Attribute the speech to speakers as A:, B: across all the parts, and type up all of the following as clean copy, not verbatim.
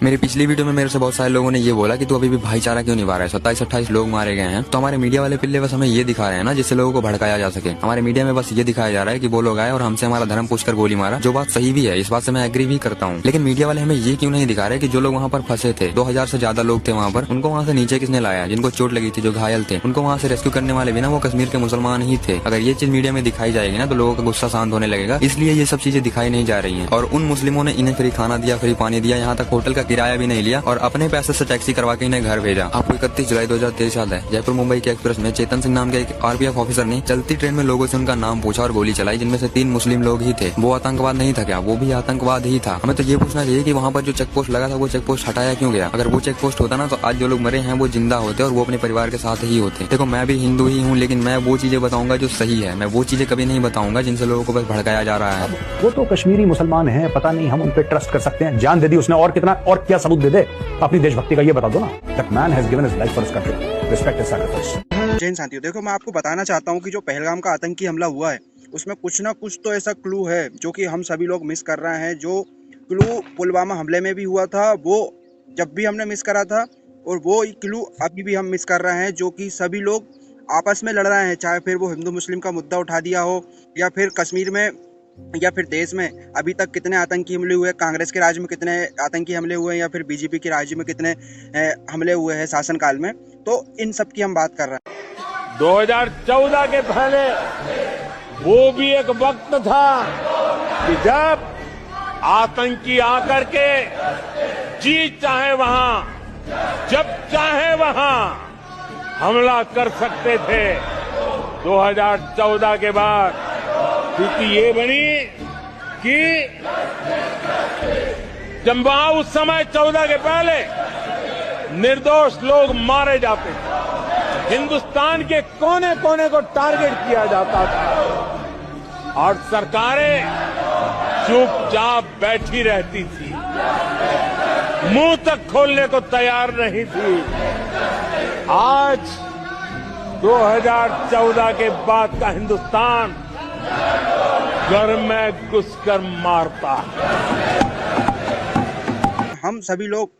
A: मेरी पिछली वीडियो में मेरे से बहुत सारे लोगों ने ये बोला कि तू अभी भी भाईचारा क्यों निभा रहा है, 27-28 लोग मारे गए हैं। तो हमारे मीडिया वाले पिल्ले बस हमें ये दिखा रहे हैं ना जिससे लोगों को भड़काया जा सके। हमारे मीडिया में बस ये दिखाया जा रहा है कि वो लोग आए और हमसे हमारा धर्म पूछकर गोली मारा, जो बात सही भी है, इस बात से मैं एग्री भी करता हूँ। लेकिन मीडिया वाले हमें ये क्यों नहीं दिखा रहे कि जो लोग वहाँ पर फंसे थे, 2000 से ज्यादा लोग थे वहाँ पर, उनको वहाँ से नीचे किसने लाया, जिनको चोट लगी थी, जो घायल थे, उनको वहाँ से रेस्क्यू करने वाले भी ना वो कश्मीर के मुसलमान ही थे। अगर ये चीज मीडिया में दिखाई जाएगी ना तो लोगों का गुस्सा शांत होने लगेगा, इसलिए ये सब चीजें दिखाई नहीं जा रही है। और उन मुस्लिमों ने इन्हें फ्री खाना दिया, फ्री पानी दिया, यहाँ तक होटल का किराया भी नहीं लिया और अपने पैसे से टैक्सी करवा के इन्हें घर भेजा। आपको 31 जुलाई 2023 याद है, जयपुर मुंबई के एक्सप्रेस में चेतन सिंह नाम के एक आरपीएफ ऑफिसर ने चलती ट्रेन में लोगों से उनका नाम पूछा और गोली चलाई, जिनमें से 3 मुस्लिम लोग ही थे। वो आतंकवाद नहीं था क्या? वो भी आतंकवाद ही था। हमें तो ये पूछना चाहिए कि वहाँ पर जो चेक पोस्ट लगा था वो चेक पोस्ट हटाया क्यों गया? अगर वो चेक पोस्ट होता ना तो आज जो लोग मरे हैं वो जिंदा होते और वो अपने परिवार के साथ ही होते। देखो मैं भी हिंदू ही हूँ, लेकिन मैं वो चीजें बताऊंगा जो सही है, मैं वो चीजें कभी नहीं बताऊंगा जिनसे लोगों को बस भड़काया जा रहा है।
B: वो तो कश्मीरी मुसलमान हैं, पता नहीं हम उन पे ट्रस्ट कर सकते हैं? जान दे दी उसने, और कितना और क्या सबूत दे दे अपनी देशभक्ति का, ये बता दो ना। That man has given his life for his country, respect his sacrifice.
C: Jain साथियों, देखो मैं आपको बताना चाहता हूँ कि जो पहलगाम का आतंकी हमला हुआ है उसमें कुछ ना कुछ तो ऐसा क्लू है जो कि हम सभी लोग मिस कर रहे हैं। जो क्लू पुलवामा हमले में भी हुआ था वो जब भी हमने मिस करा था, और वो क्लू अभी भी हम मिस कर रहे हैं, जो कि सभी लोग आपस में लड़ रहे हैं। चाहे फिर वो हिंदू मुस्लिम का मुद्दा उठा दिया हो, या फिर कश्मीर में, या फिर देश में अभी तक कितने आतंकी हमले हुए, कांग्रेस के राज्य में कितने आतंकी हमले हुए हैं, या फिर बीजेपी के राज्य में कितने हमले हुए हैं शासनकाल में। तो इन सब की हम बात कर रहे हैं।
D: 2014 के पहले वो भी एक वक्त था कि जब आतंकी आकर के जी चाहे वहां, जब चाहे वहां हमला कर सकते थे। 2014 के बाद स्थिति ये बनी कि जब वहां उस समय 14 के पहले निर्दोष लोग मारे जाते थे, हिंदुस्तान के कोने कोने को टारगेट किया जाता था और सरकारें चुपचाप बैठी रहती थी, मुंह तक खोलने को तैयार नहीं थी। आज 2014 के बाद का हिंदुस्तान घर में घुसकर मारता है।
C: हम सभी लोग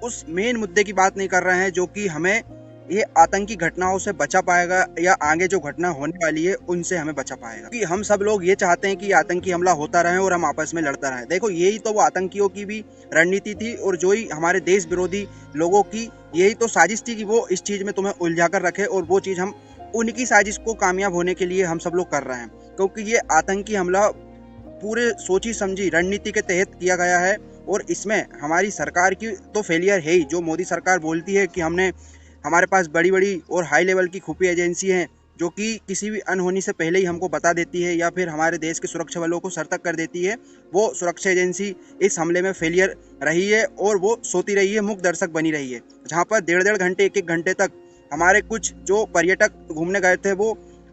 C: उस मेन मुद्दे की बात नहीं कर रहे हैं जो कि हमें ये आतंकी घटनाओं से बचा पाएगा, या आगे जो घटना होने वाली है उनसे हमें बचा पाएगा। कि हम सब लोग ये चाहते हैं कि आतंकी हमला होता रहे और हम आपस में लड़ता रहे। देखो यही तो वो आतंकियों की भी रणनीति थी, और जो ही हमारे देश विरोधी लोगों की यही तो साजिश थी कि वो इस चीज में तुम्हें उलझा कर रखे, और वो चीज हम उनकी साजिश को कामयाब होने के लिए हम सब लोग कर रहे हैं। क्योंकि ये आतंकी हमला पूरे सोची समझी रणनीति के तहत किया गया है, और इसमें हमारी सरकार की तो फेलियर है ही। जो मोदी सरकार बोलती है कि हमारे पास बड़ी बड़ी और हाई लेवल की खुफिया एजेंसी हैं जो कि किसी भी अनहोनी से पहले ही हमको बता देती है, या फिर हमारे देश के सुरक्षा बलों को सतर्क कर देती है, वो सुरक्षा एजेंसी इस हमले में फेलियर रही है और वो सोती रही है, मूक दर्शक बनी रही है। जहाँ पर 1.5 घंटे 1 घंटे तक हमारे कुछ जो पर्यटक घूमने गए थे वो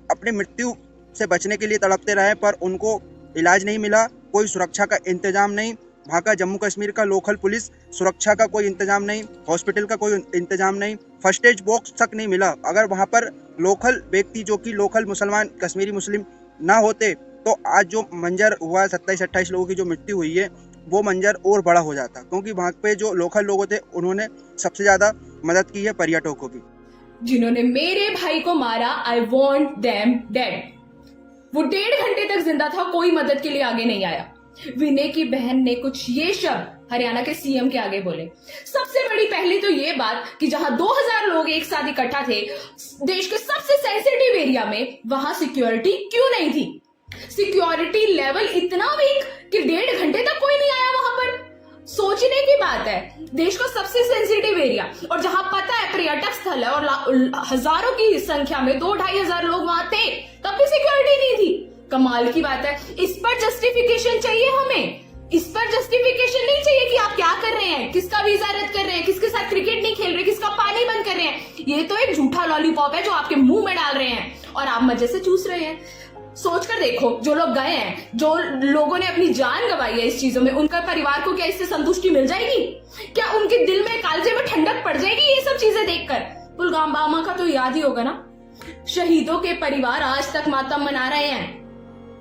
C: अपनी मृत्यु से बचने के लिए तड़पते रहे, पर उनको इलाज नहीं मिला, कोई सुरक्षा का इंतजाम नहीं। वहाँ का जम्मू कश्मीर का लोकल पुलिस सुरक्षा का कोई इंतजाम नहीं, हॉस्पिटल का कोई इंतजाम नहीं, फर्स्ट एड बॉक्स तक नहीं मिला। अगर वहाँ पर लोकल व्यक्ति जो कि लोकल मुसलमान कश्मीरी मुस्लिम ना होते तो आज जो मंजर हुआ 27-28 लोगों की जो मृत्यु हुई है वो मंजर और बड़ा हो जाता, क्योंकि वहाँ पे जो लोकल लोग थे उन्होंने सबसे ज्यादा मदद की है पर्यटकों को भी।
E: जिन्होंने मेरे भाई को मारा, आई वॉन्ट देम डेड। वो 1.5 घंटे तक जिंदा था, कोई मदद के लिए आगे नहीं आया। विनय की बहन ने कुछ ये शब्द हरियाणा के सीएम के आगे बोले। सबसे बड़ी पहली तो ये बात कि जहां 2000 लोग एक साथ इकट्ठा थे देश के सबसे सेंसिटिव एरिया में, वहां सिक्योरिटी क्यों नहीं थी? सिक्योरिटी लेवल इतना वीक कि 1.5 घंटे तक कोई नहीं आया वहां पर। सोचने की बात है, देश का सबसे सेंसिटिव एरिया, और जहां पता है पर्यटक स्थल है और हजारों की संख्या में 2-2.5 हजार लोग वहां थे, तब भी सिक्योरिटी नहीं थी। कमाल की बात है। इस पर जस्टिफिकेशन चाहिए हमें, इस पर जस्टिफिकेशन नहीं चाहिए कि आप क्या कर रहे हैं, किसका वीजा रद्द कर रहे हैं, किसके साथ क्रिकेट नहीं खेल रहे, किसका पानी बंद कर रहे हैं। ये तो एक झूठा लॉलीपॉप है जो आपके मुंह में डाल रहे हैं और आप मजे से चूस रहे हैं। सोच कर देखो, जो लोग गए हैं, जो लोगों ने अपनी जान गंवाई है इस चीजों में, उनका परिवार को क्या इससे संतुष्टि मिल जाएगी? क्या उनके दिल में, कालजे में ठंडक पड़ जाएगी ये सब चीजें देखकर? पुलवामा का तो याद ही होगा ना। शहीदों के परिवार आज तक मातम मना रहे हैं,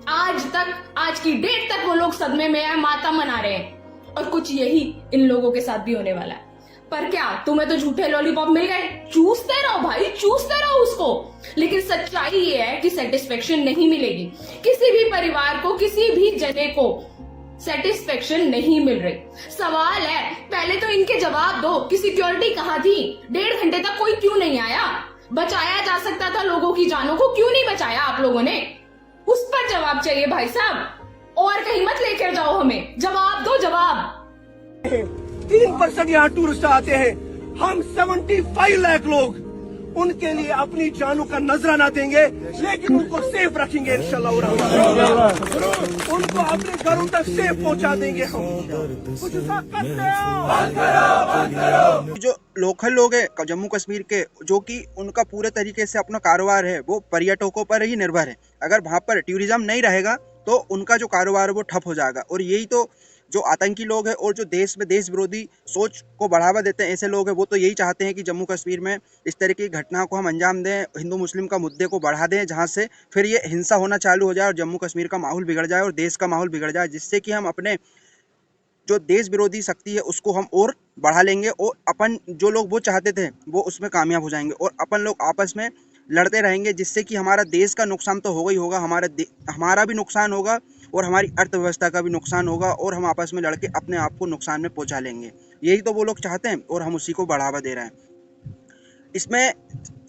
E: आज की डेट तक वो लोग सदमे में है, मातम मना रहे हैं। और कुछ यही इन लोगों के साथ भी होने वाला है। पर क्या तुम्हें तो झूठे लॉलीपॉप मिल गए, चूसते रहो भाई, चूसते रहो उसको। लेकिन सच्चाई ये है कि सेटिस्फेक्शन नहीं मिलेगी किसी भी परिवार को, किसी भी जने को सेटिस्फेक्शन नहीं मिल रही। सवाल है, पहले तो इनके जवाब दो कि सिक्योरिटी कहाँ थी, 1.5 घंटे तक कोई क्यों नहीं आया? बचाया जा सकता था लोगों की जानों को, क्यों नहीं बचाया आप लोगों ने? उस पर जवाब चाहिए भाई साहब, और कहीं मत लेकर जाओ हमें। जवाब दो, जवाब।
F: 3% यहाँ टूरिस्ट आते हैं, हम 75 लाख लोग उनके लिए अपनी जानों का नजराना देंगे, लेकिन उनको सेफ रखेंगे इंशाल्लाह। उनको अपने घरों तक सेफ पहुंचा देंगे हम। कुछ ऐसा करते हो।
C: जो लोकल लोग हैं जम्मू कश्मीर के, जो कि उनका पूरे तरीके से अपना कारोबार है वो पर्यटकों पर ही निर्भर है। अगर वहाँ पर टूरिज्म नहीं रहेगा तो उनका जो कारोबार है वो ठप हो जाएगा। और यही तो जो आतंकी लोग हैं और जो देश में देश विरोधी सोच को बढ़ावा देते हैं ऐसे लोग हैं, वो तो यही चाहते हैं कि जम्मू कश्मीर में इस तरह की घटनाओं को हम अंजाम दें, हिंदू मुस्लिम का मुद्दे को बढ़ा दें, जहां से फिर ये हिंसा होना चालू हो जाए और जम्मू कश्मीर का माहौल बिगड़ जाए और देश का माहौल बिगड़ जाए, जिससे कि हम अपने जो देश विरोधी शक्ति है उसको हम और बढ़ा लेंगे और अपन जो लोग वो चाहते थे वो उसमें कामयाब हो जाएंगे और अपन लोग आपस में लड़ते रहेंगे, जिससे कि हमारा देश का नुकसान तो होगा ही होगा, हमारा भी नुकसान होगा और हमारी अर्थव्यवस्था का भी नुकसान होगा और हम आपस में लड़के अपने आप को नुकसान में पहुंचा लेंगे। यही तो वो लोग चाहते हैं और हम उसी को बढ़ावा दे रहे हैं। इसमें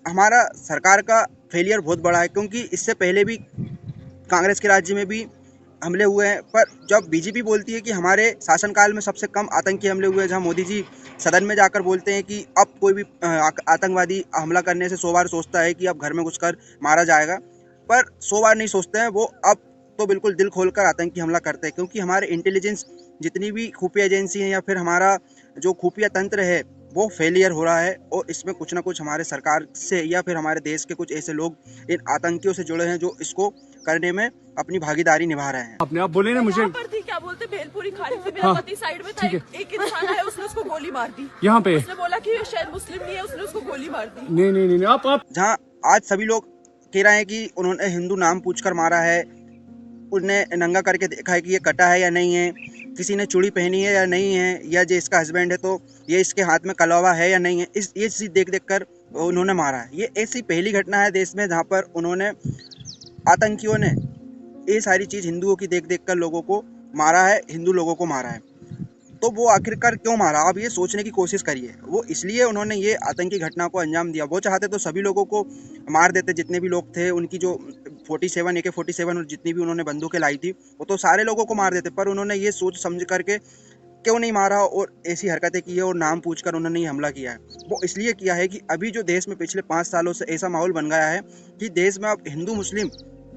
C: हमारा सरकार का फेलियर बहुत बड़ा है, क्योंकि इससे पहले भी कांग्रेस के राज्य में भी हमले हुए हैं, पर जब बीजेपी बोलती है कि हमारे शासनकाल में सबसे कम आतंकी हमले हुए हैं, जहां मोदी जी सदन में जाकर बोलते हैं कि अब कोई भी आतंकवादी हमला करने से 100 बार सोचता है कि अब घर में घुसकर मारा जाएगा, पर 100 बार नहीं सोचते हैं वो, अब तो बिल्कुल दिल खोलकर आतंकी हमला करते हैं। क्योंकि हमारे इंटेलिजेंस जितनी भी खुफिया एजेंसी हैं या फिर हमारा जो खुफिया तंत्र है वो फेलियर हो रहा है और इसमें कुछ ना कुछ हमारे सरकार से या फिर हमारे देश के कुछ ऐसे लोग इन आतंकियों से जुड़े हैं जो इसको करने में अपनी भागीदारी निभा रहे हैं।
G: अपने आप बोले ना मुझे
H: पर थी, क्या बोलते भेलपुरी खाड़ी से मेरा पति साइड में था, एक इंसान है उसने उसको गोली मार दी।
G: यहाँ पे
H: उसने बोला कि शायद मुस्लिम नहीं है, उसने उसको गोली मार दी।
G: नहीं आप
C: जहाँ आज सभी लोग कह रहे हैं कि उन्होंने हिंदू नाम पूछकर मारा है, उन्हें नंगा करके देखा है कि ये कटा है या नहीं है, किसी ने चूड़ी पहनी है या नहीं है, या जो इसका हस्बैंड है तो ये इसके हाथ में कलवा है या नहीं है, ये चीज़ देख कर उन्होंने मारा है। ये ऐसी पहली घटना है देश में जहाँ पर उन्होंने आतंकियों ने ये सारी चीज़ हिंदुओं की देख कर लोगों को मारा है, हिंदू लोगों को मारा है। तो वो आखिरकार क्यों मारा, आप ये सोचने की कोशिश करिए। वो इसलिए उन्होंने ये आतंकी घटना को अंजाम दिया। वो चाहते तो सभी लोगों को मार देते, जितने भी लोग थे, उनकी जो 47 AK-47 और जितनी भी उन्होंने बंदूकें लाई थी वो तो सारे लोगों को मार देते, पर उन्होंने ये सोच समझ करके क्यों नहीं मारा और ऐसी हरकतें की है और नाम पूछकर उन्होंने ये हमला किया है। वो इसलिए किया है कि अभी जो देश में पिछले 5 सालों से ऐसा माहौल बन गया है कि देश में अब हिंदू मुस्लिम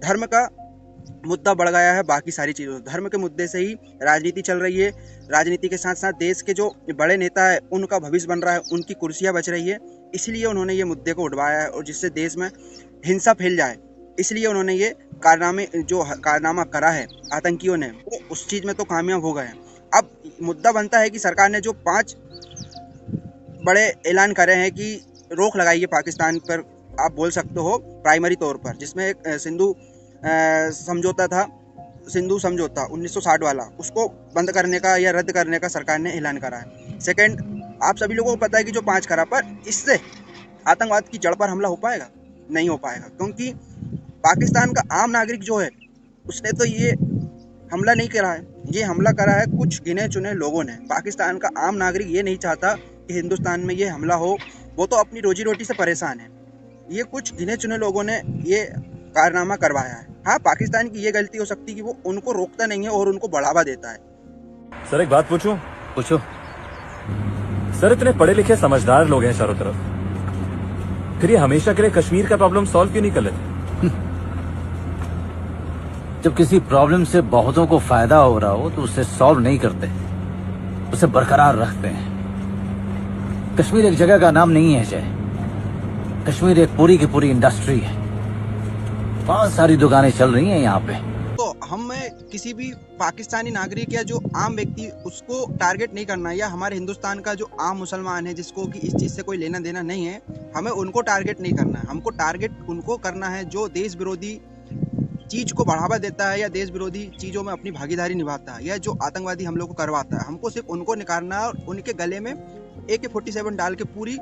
C: धर्म का मुद्दा बढ़ गया है। बाकी सारी चीज़ों धर्म के मुद्दे से ही राजनीति चल रही है। राजनीति के साथ साथ देश के जो बड़े नेता है उनका भविष्य बन रहा है, उनकी कुर्सियां बच रही है, इसलिए उन्होंने ये मुद्दे को उठवाया है और जिससे देश में हिंसा फैल जाए, इसलिए उन्होंने ये कारनामा करा है आतंकियों ने, वो उस चीज़ में तो कामयाब हो गए हैं। अब मुद्दा बनता है कि सरकार ने जो 5 बड़े ऐलान करे हैं कि रोक लगाई है पाकिस्तान पर, आप बोल सकते हो प्राइमरी तौर पर, जिसमें एक सिंधु समझौता 1960 वाला, उसको बंद करने का या रद्द करने का सरकार ने ऐलान करा है। सेकंड, आप सभी लोगों को पता है कि जो 5 करा, पर इससे आतंकवाद की जड़ पर हमला हो पाएगा? नहीं हो पाएगा, क्योंकि पाकिस्तान का आम नागरिक जो है उसने तो ये हमला नहीं करा है, ये हमला करा है कुछ गिने चुने लोगों ने। पाकिस्तान का आम नागरिक ये नहीं चाहता कि हिंदुस्तान में ये हमला हो, वो तो अपनी रोजी रोटी से परेशान है। ये कुछ गिने चुने लोगों ने ये कारनामा करवाया है। हाँ, पाकिस्तान की ये गलती हो सकती है कि वो उनको रोकता नहीं है और उनको बढ़ावा देता है।
I: सर एक बात पूछूं?
J: पूछो।
I: सर इतने पढ़े लिखे समझदार लोग हैं चारों तरफ, फिर ये हमेशा के लिए कश्मीर का प्रॉब्लम सॉल्व क्यों नहीं कर लेते?
J: जब किसी प्रॉब्लम से बहुतों को फायदा हो रहा हो तो उसे सॉल्व नहीं करते, उसे बरकरार रखते हैं। कश्मीर एक जगह का नाम नहीं है जय, कश्मीर एक पूरी की पूरी इंडस्ट्री है। बहुत सारी दुकानें चल रही हैं यहाँ पे।
C: तो हमें किसी भी पाकिस्तानी नागरिक या जो आम व्यक्ति उसको टारगेट नहीं करना, या हमारे हिंदुस्तान का जो आम मुसलमान है जिसको कि इस चीज़ से कोई लेना देना नहीं है, हमें उनको टारगेट नहीं करना है। हमको टारगेट उनको करना है जो देश विरोधी चीज को बढ़ावा देता है या देश विरोधी चीजों में अपनी भागीदारी निभाता है या जो आतंकवादी हम लोग को करवाता है, हमको सिर्फ उनको निकालना है और उनके गले में AK-47 डाल के पूरी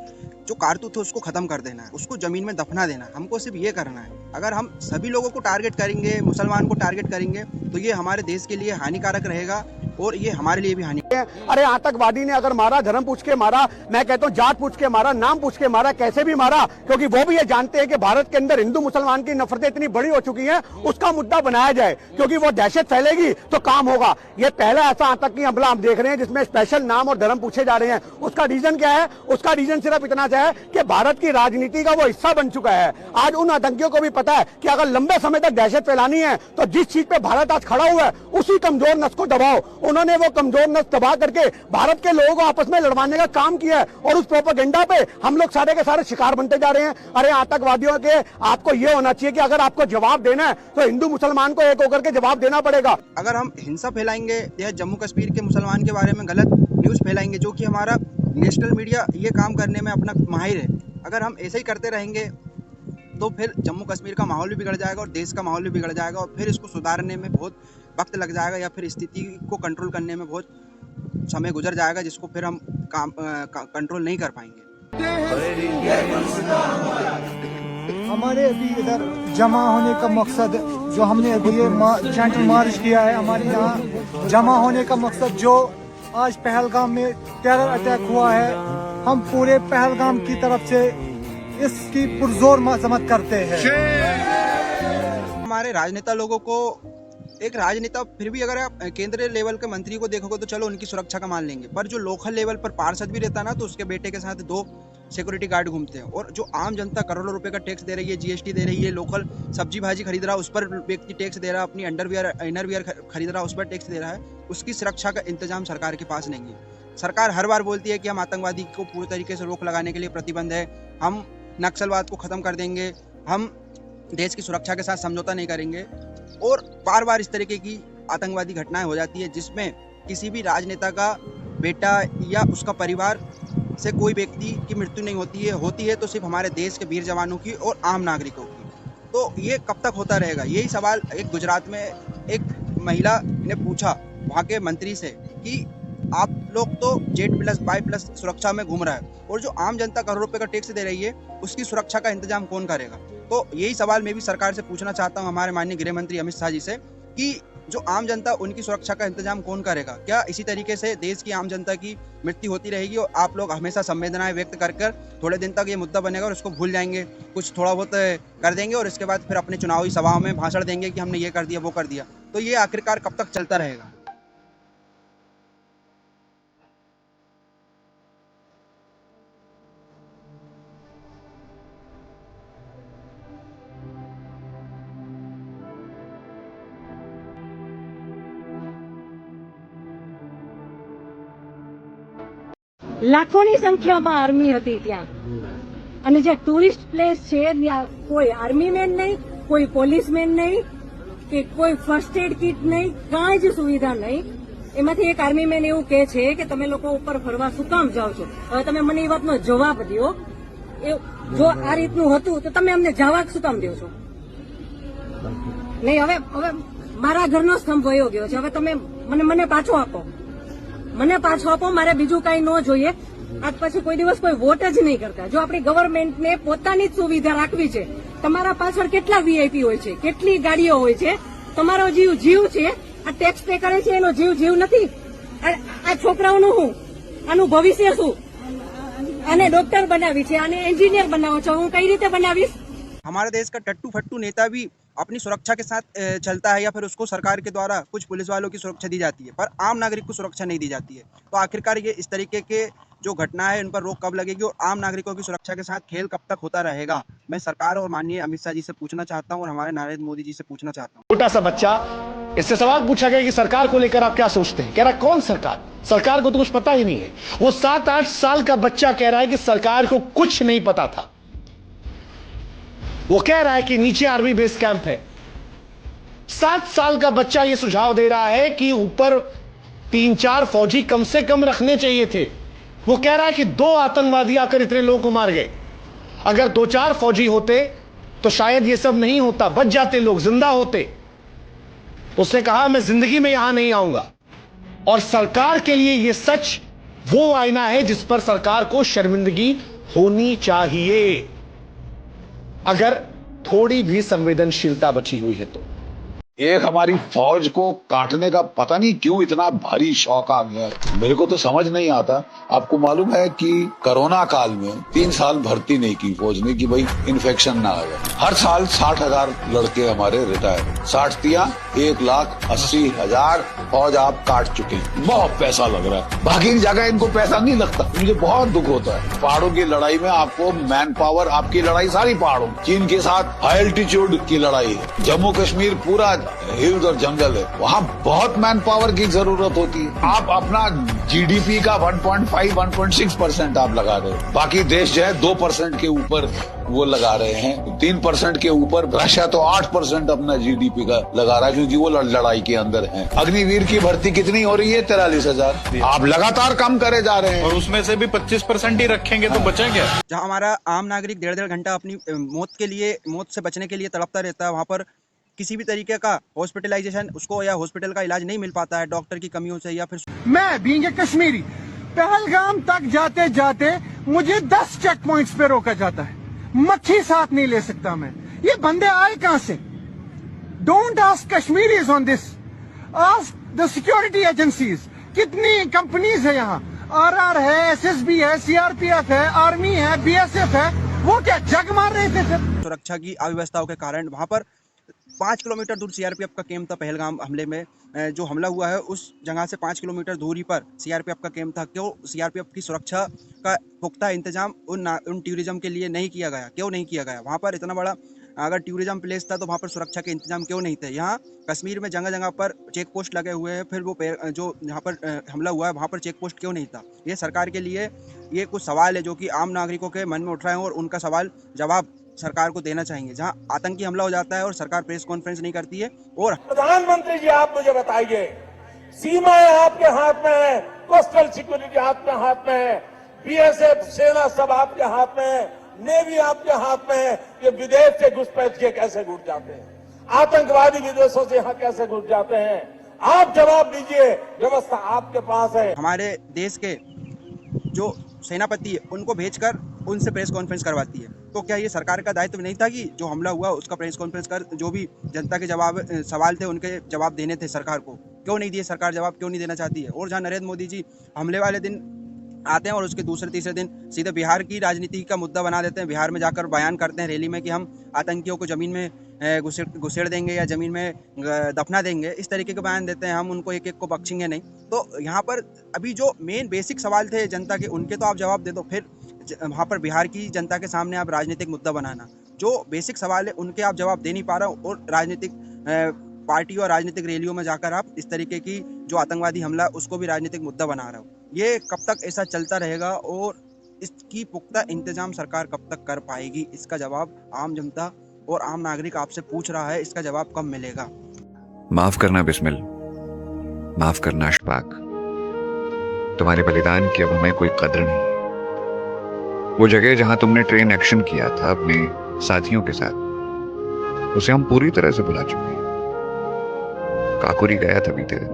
C: जो कारतूस है उसको खत्म कर देना है, उसको जमीन में दफना देना है। हमको सिर्फ ये करना है। अगर हम सभी लोगों को टारगेट करेंगे, मुसलमान को टारगेट करेंगे, तो ये हमारे देश के लिए हानिकारक रहेगा और ये हमारे लिए भी हानि।
F: अरे आतंकवादी ने अगर मारा, धर्म पूछ के मारा, मैं कहता हूँ जात पूछ के मारा, नाम पूछ के मारा, कैसे भी मारा, क्योंकि वो भी ये जानते हैं कि भारत के अंदर हिंदू मुसलमान की नफरतें इतनी बड़ी हो चुकी हैं, उसका मुद्दा बनाया जाए, क्योंकि वो दहशत फैलेगी तो काम होगा। ये पहला ऐसा आतंकी हमला हम देख रहे हैं जिसमें स्पेशल नाम और धर्म पूछे जा रहे हैं। उसका रीजन क्या है? उसका रीजन सिर्फ इतना है कि भारत की राजनीति का वो हिस्सा बन चुका है। आज उन आतंकियों को भी पता है कि अगर लंबे समय तक दहशत फैलानी है तो जिस चीज पे भारत आज खड़ा हुआ है उसी कमजोर नस को दबाओ। उन्होंने वो कमजोर नस दबा करके भारत के लोगों को आपस में लड़वाने का काम किया है और उस प्रोपेगेंडा पे हम लोग सारे के सारे शिकार बनते जा रहे हैं। अरे आतंकवादियों के आपको ये होना चाहिए कि अगर आपको जवाब देना है तो हिंदू मुसलमान को एक होकर के जवाब देना पड़ेगा।
C: अगर हम हिंसा फैलाएंगे या जम्मू कश्मीर के मुसलमान के बारे में गलत न्यूज फैलाएंगे, जो कि हमारा नेशनल मीडिया ये काम करने में अपना माहिर है, अगर हम ऐसे ही करते रहेंगे तो फिर जम्मू कश्मीर का माहौल भी बिगड़ जाएगा और देश का माहौल भी बिगड़ जाएगा और फिर इसको सुधारने में बहुत वक्त लग जाएगा या फिर स्थिति को कंट्रोल करने में बहुत समय गुजर जाएगा, जिसको फिर हम कंट्रोल नहीं कर पाएंगे।
G: हमारे अभी इधर जमा होने का मकसद, जो हमने अभी ये चैंट मार्च किया है, हमारे यहाँ जमा होने का मकसद जो आज पहलगाम में टेरर अटैक हुआ है, हम पूरे पहलगाम की तरफ से इसकी पुरजोर मजम्मत करते हैं।
C: हमारे राजनेता लोगों को, एक राजनेता फिर भी अगर आप केंद्रीय लेवल के मंत्री को देखोगे तो चलो उनकी सुरक्षा का मान लेंगे, पर जो लोकल लेवल पर पार्षद भी रहता है ना, तो उसके बेटे के साथ 2 सिक्योरिटी गार्ड घूमते हैं। और जो आम जनता करोड़ों रुपए का टैक्स दे रही है, GST दे रही है, लोकल सब्जी भाजी खरीद रहा है उस पर व्यक्ति टैक्स दे रहा है, अपनी अंडरवियर इनरवियर खरीद रहा है उस पर टैक्स दे रहा है, उसकी सुरक्षा का इंतजाम सरकार के पास नहीं है। सरकार हर बार बोलती है कि हम आतंकवादी को पूरी तरीके से रोक लगाने के लिए प्रतिबंध है, हम नक्सलवाद को खत्म कर देंगे, हम देश की सुरक्षा के साथ समझौता नहीं करेंगे, और बार बार इस तरीके की आतंकवादी घटनाएं हो जाती है जिसमें किसी भी राजनेता का बेटा या उसका परिवार से कोई व्यक्ति की मृत्यु नहीं होती है तो सिर्फ हमारे देश के वीर जवानों की और आम नागरिकों की। तो ये कब तक होता रहेगा? यही सवाल एक गुजरात में एक महिला ने पूछा वहाँ के मंत्री से कि आप लोग तो Z+Y+ सुरक्षा में घूम रहा है और जो आम जनता करोड़ों रुपए का टैक्स दे रही है उसकी सुरक्षा का इंतजाम कौन करेगा? तो यही सवाल मैं भी सरकार से पूछना चाहता हूं, हमारे माननीय गृह मंत्री अमित शाह जी से, कि जो आम जनता उनकी सुरक्षा का इंतजाम कौन करेगा? क्या इसी तरीके से देश की आम जनता की मृत्यु होती रहेगी और आप लोग हमेशा संवेदनाएं व्यक्त कर थोड़े दिन तक ये मुद्दा बनेगा और उसको भूल जाएंगे, कुछ थोड़ा बहुत कर देंगे और इसके बाद फिर अपने चुनावी सभाओं में भाषण देंगे कि हमने ये कर दिया वो कर दिया? तो ये आखिरकार कब तक चलता रहेगा?
K: લાખોની સંખ્યામાં આર્મી હતી ત્યાં, અને જે ટુરિસ્ટ પ્લેસ છે ત્યાં કોઈ આર્મી મેન નહીં, કોઈ પોલીસમેન નહીં, કે કોઈ ફર્સ્ટ એડ કિટ નહીં, કાંઈ જ સુવિધા નહીં। એમાંથી એક આર્મી મેન એવું કહે છે કે તમે લોકો ઉપર ફરવા શું કામ જાઓ છો? હવે તમે મને એ વાતનો જવાબ દો, જો આ રીતનું હતું તો તમે અમને જવા શું કામ દો છો? નહીં, હવે મારા ઘરનો સ્તંભ વયો ગયો છે, હવે તમે મને પાછો આપો, મને પાછો આપો, મારે બીજું કઈ ન જોઈએ। આજ પછી કોઈ દિવસ કોઈ વોટ જ નહીં કરતા। જો આપણી ગવર્મેન્ટને પોતાની જ સુવિધા રાખવી છે, તમારા પાછળ કેટલા VIP હોય છે, કેટલી ગાડીઓ હોય છે, તમારો જીવ છે, આ ટેક્સ પે કરે છે એનો જીવ નથી। આ છોકરાઓનું શું, આનું ભવિષ્ય શું? આને ડોક્ટર બનાવી છે, આને એન્જિનિયર બનાવો છો, હું કઈ રીતે બનાવીશ?
C: हमारे देश का टट्टू फट्टू नेता भी अपनी सुरक्षा के साथ चलता है या फिर उसको सरकार के द्वारा कुछ पुलिस वालों की सुरक्षा दी जाती है, पर आम नागरिक को सुरक्षा नहीं दी जाती है। तो आखिरकार ये इस तरीके के जो घटना है उन पर रोक कब लगेगी और आम नागरिकों की सुरक्षा के साथ खेल कब तक होता रहेगा? मैं सरकार और माननीय अमित शाह जी से पूछना चाहता हूँ और हमारे नरेंद्र मोदी जी से पूछना चाहता हूँ।
F: छोटा सा बच्चा, इससे सवाल पूछा गया कि सरकार को लेकर आप क्या सोचते हैं? कह रहा कौन सरकार? सरकार को तो कुछ पता ही नहीं है। वो 7-8 साल का बच्चा कह रहा है कि सरकार को कुछ नहीं पता था। वो कह रहा है कि नीचे आर्मी बेस कैंप है। 7 साल का बच्चा ये सुझाव दे रहा है कि ऊपर 3-4 फौजी कम से कम रखने चाहिए थे। वो कह रहा है कि 2 आतंकवादी आकर इतने लोगों को मार गए। अगर 2-4 फौजी होते तो शायद ये सब नहीं होता, बच जाते लोग, जिंदा होते। उसने कहा मैं जिंदगी में यहां नहीं आऊंगा। और सरकार के लिए यह सच वो आईना है जिस पर सरकार को शर्मिंदगी होनी चाहिए, अगर थोड़ी भी संवेदनशीलता बची हुई है तो।
L: एक हमारी फौज को काटने का पता नहीं क्यों इतना भारी शौक आ गया, मेरे को तो समझ नहीं आता। आपको मालूम है कि कोरोना काल में 3 साल भर्ती नहीं की फौज ने कि भाई इन्फेक्शन ना आ जाए। हर साल 60,000 लड़के हमारे रिटायर, 1,80,000 फौज आप काट चुके हैं। बहुत पैसा लग रहा है, बाकी जगह इनको पैसा नहीं लगता। मुझे बहुत दुख होता है। पहाड़ों की लड़ाई में आपको मैन पावर, आपकी लड़ाई सारी पहाड़ों, चीन के साथ हाई एल्टीट्यूड की लड़ाई है। जम्मू कश्मीर पूरा हिल्स और जंगल है, वहाँ बहुत मैन पावर की जरूरत होती है। आप अपना जीडीपी का 1.5-1.6% आप लगा रहे हो, बाकी देश जो है 2% के ऊपर वो लगा रहे हैं, 3% के ऊपर। रशिया तो 8% अपना जीडीपी का लगा रहा है क्योंकि वो लड़ाई के अंदर है। अग्निवीर की भर्ती कितनी हो रही है? 43,000। आप लगातार कम करे जा रहे हैं और उसमें से भी 25% ही रखेंगे तो बचेंगे।
C: जहाँ हमारा आम नागरिक 1.5 घंटा अपनी मौत से बचने के लिए तड़पता रहता है, वहाँ पर किसी भी तरीके का हॉस्पिटलाइजेशन उसको या हॉस्पिटल का इलाज नहीं मिल पाता है डॉक्टर की कमियों से, या फिर
F: मैं बीइंग ए कश्मीरी पहलगाम तक जाते जाते मुझे 10 चेक पॉइंट्स पे रोका जाता है, मच्छी साथ नहीं ले सकता मैं। ये बंदे आए कहां से? Don't ask Kashmiris on this, ask the security agencies. कितनी कंपनीज है यहाँ, आरआर है, एसएसबी है, सीआरपीएफ है, आर्मी है, बीएसएफ है, वो क्या जग मार रहे थे फिर?
C: सुरक्षा की अव्यवस्थाओं के कारण वहां पर 5 किलोमीटर दूर सीआरपीएफ का कैंप था। पहलगाम हमले में जो हमला हुआ है उस जगह से 5 किलोमीटर दूरी पर सीआरपीएफ का कैंप था। क्यों सीआरपीएफ की सुरक्षा का पुख्ता इंतजाम उन टूरिज्म के लिए नहीं किया गया? क्यों नहीं किया गया? वहाँ पर इतना बड़ा अगर टूरिज्म प्लेस था तो वहाँ पर सुरक्षा के इंतजाम क्यों नहीं थे? यहाँ कश्मीर में जगह जगह पर चेक पोस्ट लगे हुए हैं, फिर वो जो यहाँ पर हमला हुआ है वहाँ पर चेक पोस्ट क्यों नहीं था? ये सरकार के लिए ये कुछ सवाल है जो कि आम नागरिकों के मन में उठ रहे हैं और उनका सवाल जवाब सरकार को देना चाहेंगे। जहां आतंकी हमला हो जाता है और सरकार प्रेस कॉन्फ्रेंस नहीं करती है। और
D: प्रधानमंत्री जी आप मुझे बताइए, सीमाएं आपके हाथ में है, कोस्टल सिक्योरिटी आपके हाथ में है, बीएसएफ सेना सब आपके हाथ में है, नेवी आपके हाथ में है। ये विदेश से घुसपैठ के कैसे घुस जाते हैं, आतंकवादी विदेशों से यहाँ कैसे घुस जाते हैं? आप जवाब दीजिए, व्यवस्था आपके पास है।
C: हमारे देश के जो सेनापति है उनको भेजकर उनसे प्रेस कॉन्फ्रेंस करवाती है, तो क्या ये सरकार का दायित्व नहीं था कि जो हमला हुआ उसका प्रेस कॉन्फ्रेंस कर जो भी जनता के सवाल थे उनके जवाब देने थे? सरकार को क्यों नहीं दिए? सरकार जवाब क्यों नहीं देना चाहती है? और जहां नरेंद्र मोदी जी हमले वाले दिन आते हैं और उसके दूसरे तीसरे दिन सीधे बिहार की राजनीति का मुद्दा बना देते हैं, बिहार में जाकर बयान करते हैं रैली में कि हम आतंकियों को जमीन में घुसेड़ देंगे या जमीन में दफना देंगे। इस तरीके के बयान देते हैं, हम उनको एक एक को बख्शेंगे नहीं। तो यहाँ पर अभी जो मेन बेसिक सवाल थे जनता के, उनके तो आप जवाब दे दो। फिर वहाँ पर बिहार की जनता के सामने आप राजनीतिक मुद्दा बनाना, जो बेसिक सवाल है उनके आप जवाब दे नहीं पा रहे हो, और राजनीतिक पार्टी और राजनीतिक रैलियों में जाकर आप इस तरीके की जो आतंकवादी हमला उसको भी राजनीतिक मुद्दा बना रहे हो। ये कब तक ऐसा चलता रहेगा और इसकी पुख्ता इंतजाम सरकार कब तक कर पाएगी? इसका जवाब आम जनता और आम नागरिक आपसे पूछ रहा है, इसका जवाब कब मिलेगा?
M: माफ करना बिस्मिल, माफ करना अशफाक, तुम्हारे बलिदान की अब हमें कोई कदर नहीं। वो जगह जहां तुमने ट्रेन एक्शन किया था अपने साथियों के साथ, उसे हम पूरी तरह से भुला चुके हैं। काकुरी गया था बीते दिन,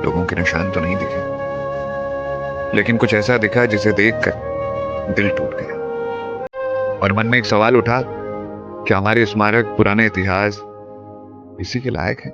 M: लोगों के निशान तो नहीं दिखे, लेकिन कुछ ऐसा दिखा जिसे देखकर दिल टूट गया और मन में एक सवाल उठा कि हमारे स्मारक, पुराने इतिहास इसी के लायक है?